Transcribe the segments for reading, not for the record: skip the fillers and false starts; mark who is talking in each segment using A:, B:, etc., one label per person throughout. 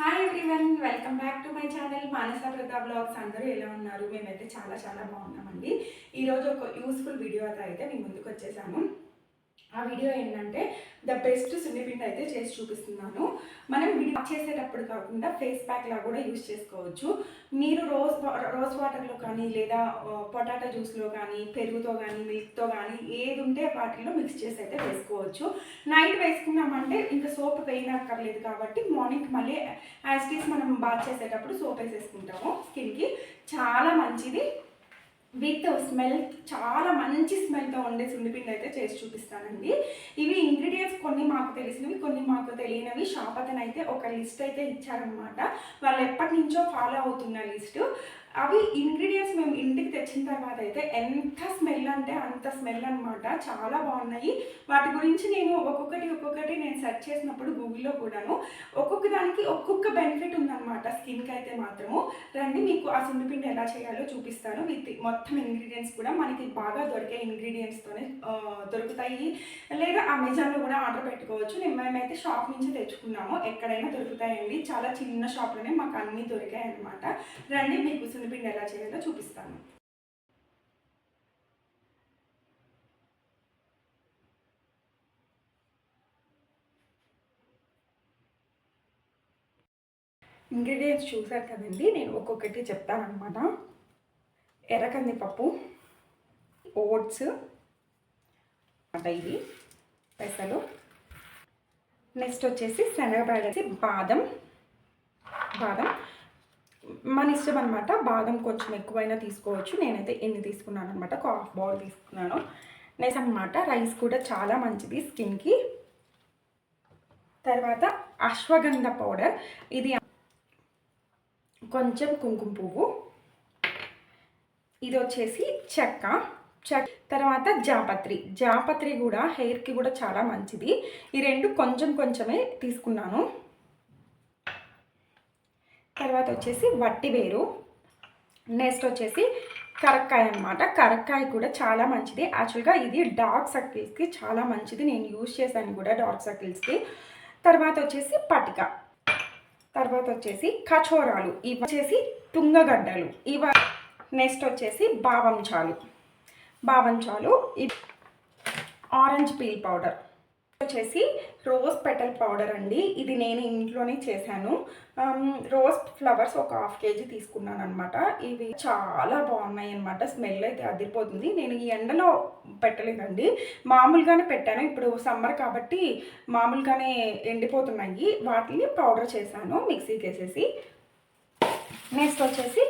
A: Hi everyone, welcome back to my channel Manasa Pratap blogs. అందరూ ఎలా ఉన్నారు? మేమైతే చాలా చాలా బాగున్నామండి. ఈరోజు ఒక యూస్ఫుల్ వీడియోతో అయితే మీ ముందుకు వచ్చేసాను. ఆ వీడియో ఏంటంటే ద బెస్ట్ సున్నిపిండి అయితే చేసి చూపిస్తున్నాను. మనం వీడియో చేసేటప్పుడు కాకుండా ఫేస్ ప్యాక్ లా కూడా యూజ్ చేసుకోవచ్చు. మీరు రోజ్ వాటర్లో కానీ లేదా పొటాటో జ్యూస్లో కానీ పెరుగుతో కానీ మిల్క్తో కానీ ఏది ఉంటే వాటిలో మిక్స్ చేసి అయితే వేసుకోవచ్చు. నైట్ వేసుకున్నామంటే ఇంకా సోప్ వేయనక్కర్లేదు కాబట్టి మార్నింగ్ మళ్ళీ యాజ్ ఇట్ ఈస్ మనం బాత్ చేసేటప్పుడు సోప్ వేసేసుకుంటాము. స్కిన్కి చాలా మంచిది. విత్ స్మెల్, చాలా మంచి స్మెల్తో ఉండే సున్నిపిండి అయితే చేసి చూపిస్తానండి. ఇవి ఇంగ్రీడియంట్స్ కొన్ని మాకు తెలిసినవి, కొన్ని మాకు తెలియనివి. షాప్ అతను అయితే ఒక లిస్ట్ అయితే ఇచ్చారనమాట. వాళ్ళు ఎప్పటి నుంచో ఫాలో అవుతున్న లిస్టు. అవి ఇంగ్రీడియంట్స్ మేము ఇంటికి తెచ్చిన తర్వాత అయితే ఎంత స్మెల్ అంటే అంత స్మెల్ అనమాట. చాలా బాగున్నాయి. వాటి గురించి నేను ఒక్కొక్కటి నేను సెర్చ్ చేసినప్పుడు గూగుల్లో కూడాను ఒక్కొక్క దానికి ఒక్కొక్క బెనిఫిట్ ఉందన్నమాట స్కిన్కి అయితే మాత్రము. రండి మీకు ఆ సున్నిపిండి ఎలా చేయాలో చూపిస్తాను. విత్ మొత్తం ఇంగ్రీడియంట్స్ కూడా మనకి బాగా దొరికే ఇంగ్రీడియంట్స్తోనే దొరుకుతాయి. లేదా అమెజాన్లో కూడా ఆర్డర్ పెట్టుకోవచ్చు. మేమైతే షాప్ నుంచి తెచ్చుకున్నాము. ఎక్కడైనా దొరుకుతాయండి. చాలా చిన్న షాప్లోనే మాకు అన్నీ దొరికాయి అనమాట. రండి మీకు సున్నిపిండి ఎలా చేయాలో చూపిస్తాను. ఇంగ్రీడియంట్స్ చూసారు కదండి, నేను ఒక్కొక్కటి చెప్తానమాట. ఎర్రకందిపప్పు, ఓట్స్ అంటే ఇవి పెసలు, నెక్స్ట్ వచ్చేసి శనగపేడేసి బాదం మన ఇష్టం అనమాట. బాదం కొంచెం ఎక్కువైనా తీసుకోవచ్చు. నేనైతే ఎన్ని తీసుకున్నాను అనమాట, ఒక హాఫ్ బౌల్ తీసుకున్నాను. నెక్స్ట్ అనమాట రైస్ కూడా చాలా మంచిది స్కిన్కి. తర్వాత అశ్వగంధ పౌడర్, ఇది కొంచెం కుంకుమ పువ్వు, ఇది వచ్చేసి తర్వాత జాపత్రి కూడా హెయిర్కి కూడా చాలా మంచిది. ఈ రెండు కొంచెం కొంచెమే తీసుకున్నాను. తర్వాత వచ్చేసి వట్టివేరు, నెక్స్ట్ వచ్చేసి కరక్కాయ అనమాట. కరక్కాయ కూడా చాలా మంచిది. యాక్చువల్గా ఇది డార్క్ సర్కిల్స్కి చాలా మంచిది. నేను యూజ్ చేశాను కూడా డార్క్ సర్కిల్స్కి. తర్వాత వచ్చేసి పటిక, తర్వాత వచ్చేసి కచోరాలు, ఇవి వచ్చేసి తుంగగడ్డలు, ఇవి నెక్స్ట్ వచ్చేసి బావంచాలు, ఇది ఆరెంజ్ పీల్ పౌడర్, వచ్చేసి రోజ్ పెటల్ పౌడర్ అండి. ఇది నేను ఇంట్లోనే చేశాను. రోజ్ ఫ్లవర్స్ ఒక హాఫ్ కేజీ తీసుకున్నాను అనమాట. ఇవి చాలా బాగున్నాయి అనమాట. స్మెల్ అయితే అదిరిపోతుంది. నేను ఈ ఎండలో పెట్టలేదండి, మామూలుగానే పెట్టాను. ఇప్పుడు సమ్మర్ కాబట్టి మామూలుగానే ఎండిపోతున్నాయి. వాటిని పౌడర్ చేశాను మిక్సీకి వేసేసి. నెక్స్ట్ వచ్చేసి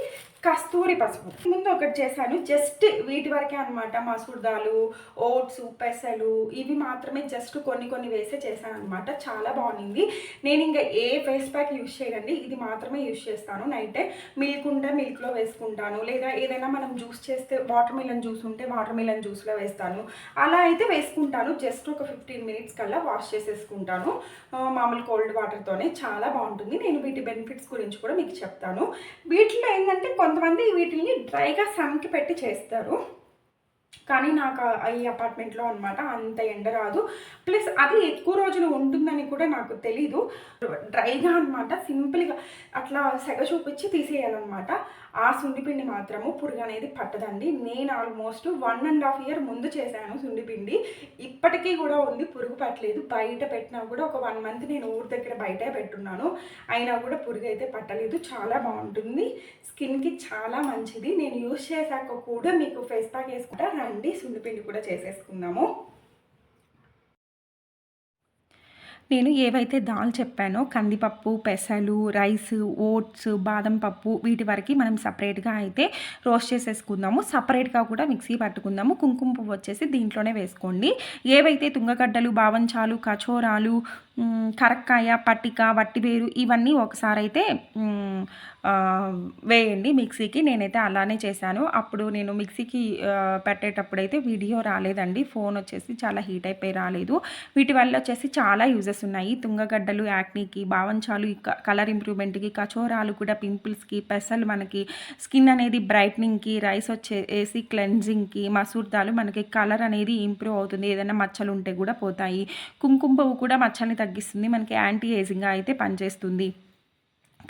A: కస్తూరి పసుపు ముందు ఒకటి చేశాను, జస్ట్ వీటి వరకే అనమాట. మసూర్ దాలు, ఓట్స్, పెసలు ఇవి మాత్రమే జస్ట్ కొన్ని వేసే చేశాను అనమాట. చాలా బాగుంది. నేను ఇంకా ఏ ఫేస్ ప్యాక్ యూజ్ చేయనండి, ఇది మాత్రమే యూజ్ చేస్తాను. నైటే మిల్క్ ఉంటే మిల్క్లో వేసుకుంటాను, లేదా ఏదైనా మనం జ్యూస్ చేస్తే వాటర్ మిలన్ జ్యూస్ ఉంటే వాటర్ మిలన్ జ్యూస్లో వేస్తాను. అలా అయితే వేసుకుంటాను. జస్ట్ ఒక 15 మినిట్స్ కల్లా వాష్ చేసేసుకుంటాను మామూలు కోల్డ్ వాటర్తోనే. చాలా బాగుంటుంది. నేను వీటి బెనిఫిట్స్ గురించి కూడా మీకు చెప్తాను. వీటిలో ఏంటంటే కొంతమంది వీటిని డ్రైగా సన్కి పెట్టి చేస్తారు, కానీ నాకు ఈ అపార్ట్మెంట్లో అనమాట అంత ఎండ రాదు. ప్లస్ అది ఎక్కువ రోజులు ఉంటుందని కూడా నాకు తెలీదు. డ్రైగా అనమాట, సింపుల్గా అట్లా సెగ చూపించి తీసేయాలన్నమాట. ఆ సుండిపిండి మాత్రము పురుగు అనేది పట్టదండి. నేను ఆల్మోస్ట్ 1.5 ఇయర్ ముందు చేశాను సుండిపిండి, ఇప్పటికీ కూడా ఉంది, పురుగు పట్టలేదు. బయట పెట్టినా కూడా ఒక 1 మంత్ నేను ఊరి దగ్గర బయటే పెట్టున్నాను, అయినా కూడా పురుగు అయితే పట్టలేదు. చాలా బాగుంటుంది, స్కిన్కి చాలా మంచిది. నేను యూజ్ చేశాక కూడా మీకు ఫేస్ ప్యాక్ వేసుకుంటా. రండి సుండిపిండి కూడా చేసేసుకుందాము. నేను ఏవైతే దాల్ చెప్పానో కందిపప్పు, పెసలు, రైస్, ఓట్స్, బాదం పప్పు, వీటి వరకు మనం సపరేట్గా అయితే రోస్ట్ చేసేసుకుందాము. సపరేట్గా కూడా మిక్సీ పట్టుకుందాము. కుంకుమ పువ్వు వచ్చేసి దీంట్లోనే వేసుకోండి. ఏవైతే తుంగగడ్డలు, బావంచాలు, కచోరాలు, కరక్కాయ, పట్టిక, వట్టివేరు ఇవన్నీ ఒకసారి అయితే వేయండి మిక్సీకి. నేనైతే అలానే చేశాను. అప్పుడు నేను మిక్సీకి పెట్టేటప్పుడు అయితే వీడియో రాలేదండి, ఫోన్ వచ్చేసి చాలా హీట్ అయిపోయి రాలేదు. వీటి వల్ల వచ్చేసి చాలా యూజెస్ ఉన్నాయి. తుంగగడ్డలు యాక్నీకి, బావంచాలు కలర్ ఇంప్రూవ్మెంట్కి, కచోరాలు కూడా పింపుల్స్కి, పెసలు మనకి స్కిన్ అనేది బ్రైట్నింగ్కి, రైస్ వచ్చేసి క్లెన్జింగ్కి, మసూర్ దాలు మనకి కలర్ అనేది ఇంప్రూవ్ అవుతుంది, ఏదైనా మచ్చలు ఉంటే కూడా పోతాయి. కుంకుమ పువ్వు కూడా మచ్చల్ని తగ్గిస్తుంది, మనకి యాంటీ ఏజింగ్గా అయితే పనిచేస్తుంది.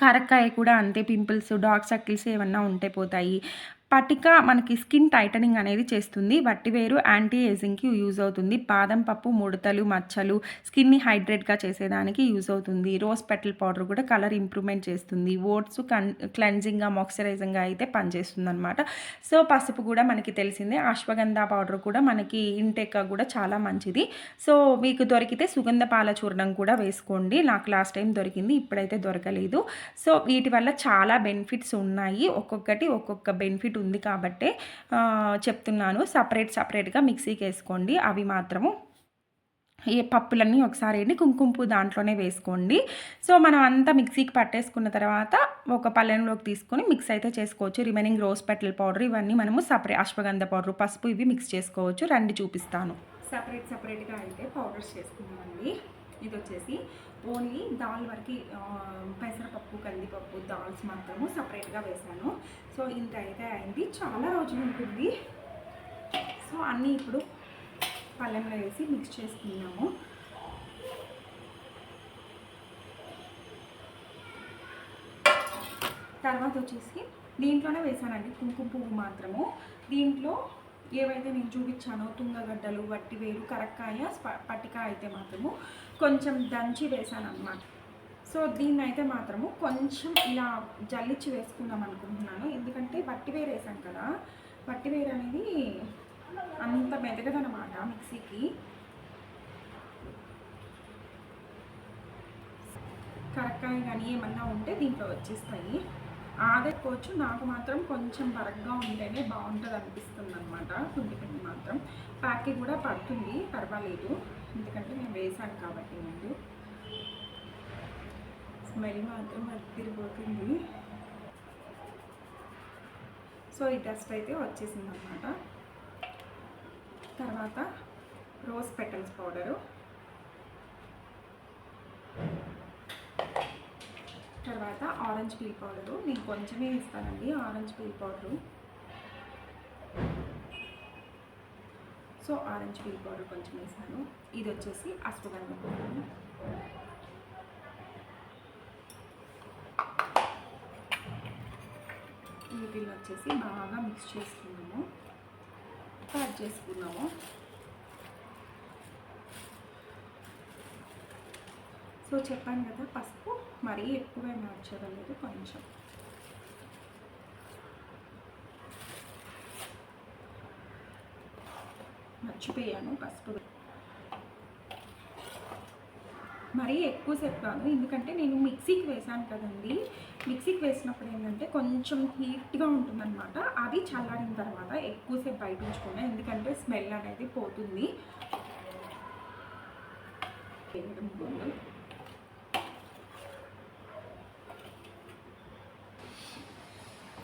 A: కరక్కాయ కూడా అంతే, పింపుల్స్, డార్క్ సర్కిల్స్ ఏమన్నా ఉంటే పోతాయి. పటిక మనకి స్కిన్ టైటనింగ్ అనేది చేస్తుంది. వట్టివేరు యాంటీ ఏజింగ్‌కి యూజ్ అవుతుంది. బాదం పప్పు ముడతలు, మచ్చలు, స్కిన్‌ని హైడ్రేట్‌గా చేసేదానికి యూజ్ అవుతుంది. రోజ్ పెటల్ పౌడర్ కూడా కలర్ ఇంప్రూవ్‌మెంట్ చేస్తుంది. ఓట్స్ క్లెన్జింగ్‌గా, మాయిశ్చరైజింగ్‌గా అయితే పనిచేస్తుందనమాట. సో, పసుపు కూడా మనకి తెలిసిందే. అశ్వగంధ పౌడర్ కూడా మనకి ఇంటేక్‌గా కూడా చాలా మంచిది. సో, మీకు దొరికితే సుగంధ పాల చూర్ణం కూడా వేసుకోండి. నాకు లాస్ట్ టైం దొరికింది, ఇప్పుడైతే దొరకలేదు. సో, వీటి వల్ల చాలా బెనిఫిట్స్ ఉన్నాయి. ఒక్కొక్కటి ఒక్కొక్క బెనిఫిట్ ఉంది కాబట్టే చెప్తున్నాను. సపరేట్‌గా మిక్సీకి వేసుకోండి. అవి మాత్రము ఈ పప్పులన్నీ ఒకసారి వేయండి. కుంకుమ పువ్వు దాంట్లోనే వేసుకోండి. సో, మనం అంతా మిక్సీకి పట్టేసుకున్న తర్వాత ఒక పళ్ళెంలోకి తీసుకొని మిక్స్ అయితే చేసుకోవచ్చు. రిమైనింగ్ రోజ్ పెటల్ పౌడర్ ఇవన్నీ మనము అశ్వగంధ పౌడర్, పసుపు ఇవి మిక్స్ చేసుకోవచ్చు. రండి చూపిస్తాను. సపరేట్‌గా అయితే పౌడర్స్ చేసుకున్నామండి. ఇది వచ్చేసి ఓన్లీ దాల్ వరకు పెసరపప్పు, కందిపప్పు, దాల్స్ మాత్రము సపరేట్గా వేసాను. సో, ఇంత అయితే అయింది. చాలా రోజులు ఉంటుంది. సో, అన్నీ ఇప్పుడు పళ్ళెంలో వేసి మిక్స్ చేసుకున్నాము. తర్వాత వచ్చేసి దీంట్లోనే వేసానండి కుంకుమ పువ్వు మాత్రము. దీంట్లో ఏవైతే నేను చూపించానో తుంగగడ్డలు, వట్టివేరు, కరక్కాయ, పటిక అయితే మాత్రము కొంచెం దంచి వేసాను అన్నమాట. సో, దీన్ని అయితే మాత్రము కొంచెం ఇలా జల్లిచ్చి వేసుకుందాం అనుకుంటున్నాను. ఎందుకంటే వట్టివేరు వేసాను కదా, వట్టివేరు అనేది అంత మెదగదనమాట మిక్సీకి. కరక్కాయ కానీ ఏమన్నా ఉంటే దీంట్లో వచ్చేస్తాయి. ఆదెక్కోవచ్చు. నాకు మాత్రం కొంచెం బరగ్గా ఉంటేనే బాగుంటుంది అనిపిస్తుంది అనమాట. పిండి మాత్రం ప్యాక్కి కూడా పడుతుంది, పర్వాలేదు. ఎందుకంటే నేను వేసాను కాబట్టి. ముందు స్మెల్ మాత్రం అది తిరిగిపోతుంది. సో, ఈ డస్ట్ అయితే వచ్చేసింది అనమాట. తర్వాత రోజ్ పెటల్స్ పౌడరు, తర్వాత ఆరెంజ్ పీల్ పౌడరు. నేను కొంచెమే ఇస్తానండి orange peel powder. So, orange peel powder కొంచెం వేసాను. ఇది వచ్చేసి అశ్వగంధ పౌడర్. వీటిని వచ్చేసి బాగా మిక్స్ చేసుకున్నాము, యాడ్ చేసుకున్నాము. సో, చెప్పాను కదా పసుపు మరీ ఎక్కువ యాడ్ చేయడం లేదు, కొంచెం. మర్చిపోయాను పసుపు మరీ ఎక్కువసేపు కాదు, ఎందుకంటే నేను మిక్సీకి వేసాను కదండి. మిక్సీకి వేసినప్పుడు ఏంటంటే కొంచెం హీట్గా ఉంటుందన్నమాట. అది చల్లారిన తర్వాత ఎక్కువసేపు బయట ఉంచుకున్నా, ఎందుకంటే స్మెల్ అనేది పోతుంది.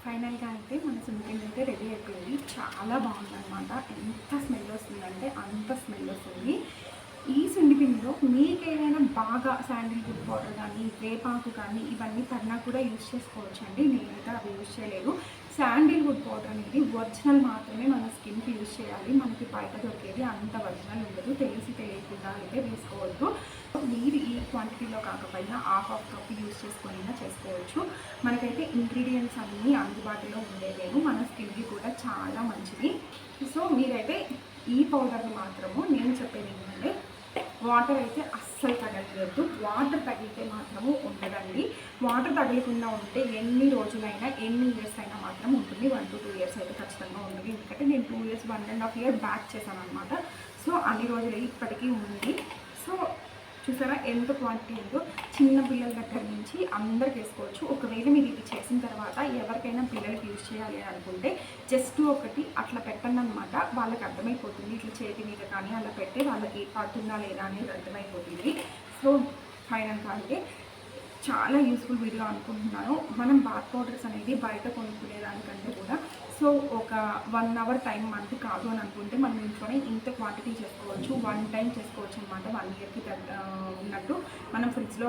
A: ఫైనల్గా అయితే మన సున్నిపిండి అయితే రెడీ అయిపోయింది. చాలా బాగుందన్నమాట. ఎంత స్మెల్ వస్తుందంటే అంత స్మెల్ వస్తుంది. ఈ సున్నిపిండిలో మీకు ఏదైనా బాగా శాండిల్వుడ్ పౌడర్ కానీ, వేపాకు కానీ ఇవన్నీ పడినా కూడా యూజ్ చేసుకోవచ్చు అండి. నేనైతే అవి యూజ్ చేయలేదు. శాండిల్వుడ్ పౌడర్ అనేది ఒరిజినల్ మాత్రమే మన స్కిన్కి యూజ్ చేయాలి. మనకి బయట దొరికేది అంత ఒరిజినల్ ఉండదు. తెలియకుండా అయితే వేసుకోవద్దు. మీరు ఈ క్వాంటిటీలో కాకపోయినా హాఫ్ కప్ యూజ్ చేసుకొని చేసుకోవచ్చు. మనకైతే ఇంగ్రీడియంట్స్ అన్నీ అందుబాటులో ఉండేవేమో, మన స్కిన్కి కూడా చాలా మంచిది. సో, మీరైతే ఈ పౌడర్ని మాత్రము నేను చెప్పేది ఏంటంటే వాటర్ అయితే అస్సలు తగలలేదు. వాటర్ తగిలితే మాత్రము ఉండదండి. వాటర్ తగలకుండా ఉంటే ఎన్ని రోజులైనా, ఎన్ని ఇయర్స్ అయినా మాత్రం ఉంటుంది. 1 to 2 years అయితే ఖచ్చితంగా ఉంటుంది. ఎందుకంటే నేను 2 years 1.5 year బ్యాక్ చేశాను అనమాట. సో, అన్ని రోజులు ఇప్పటికీ ఉంది. సో, చూసారా ఎంత క్వాంటిటీ ఉందో. చిన్న పిల్లల దగ్గర నుంచి అందరికి వేసుకోవచ్చు. ఒకవేళ మీరు ఇది చేసిన తర్వాత ఎవరికైనా పిల్లలకి యూజ్ చేయాలి అని అనుకుంటే జస్ట్ ఒకటి అట్లా పెట్టండి అనమాట. వాళ్ళకి అర్థమైపోతుంది. ఇట్లా చేతి మీద కానీ అలా పెట్టి వాళ్ళకి పడుతుందా లేదా అనేది అర్థమైపోతుంది. సో, ఫైనల్గా అంటే చాలా యూస్ఫుల్ వీడియో అనుకుంటున్నాను. మనం బాత్ పౌడర్స్ అనేది బయట కొనుక్కునేదానికంటే కూడా సో, ఒక 1 hour టైం మనకి కాదు అని అనుకుంటే మనం ఇంట్లోనే ఇంత క్వాంటిటీ చేసుకోవచ్చు. 1 time చేసుకోవచ్చు అనమాట. 1 yearకి ఉన్నట్టు మనం ఫ్రిడ్జ్లో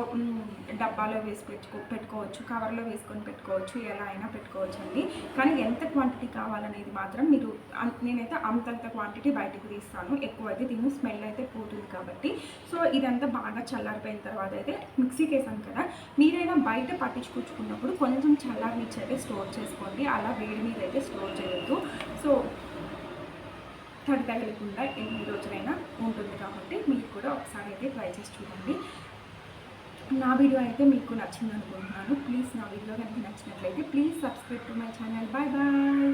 A: డబ్బాలో వేసి పెట్టుకోవచ్చు, కవర్లో వేసుకొని పెట్టుకోవచ్చు, ఎలా అయినా పెట్టుకోవచ్చు అండి. కానీ ఎంత క్వాంటిటీ కావాలనేది మాత్రం మీరు, నేనైతే అంతంత క్వాంటిటీ బయటకు తీస్తాను. ఎక్కువ అయితే దీని స్మెల్ అయితే పోతుంది కాబట్టి. సో, ఇదంతా బాగా చల్లారిపోయిన తర్వాత అయితే మిక్సీకి వేసాను కదా, మీరైనా బయట పట్టించుకొచ్చుకున్నప్పుడు కొంచెం చల్లారనిచ్చి అయితే స్టోర్ చేసుకోండి, అలా వేడి మీద అయితే స్టోర్ చేయొద్దు. సో తడి తగలకుండా ఎన్ని రోజులైనా ఉంటుంది కాబట్టి మీరు కూడా ఒకసారి అయితే ట్రై చేసి చూడండి. నా వీడియో అయితే మీకు నచ్చింది అనుకుంటున్నాను. ప్లీజ్ నా వీడియో కనుక నచ్చినట్లయితే please subscribe to my channel. Bye bye.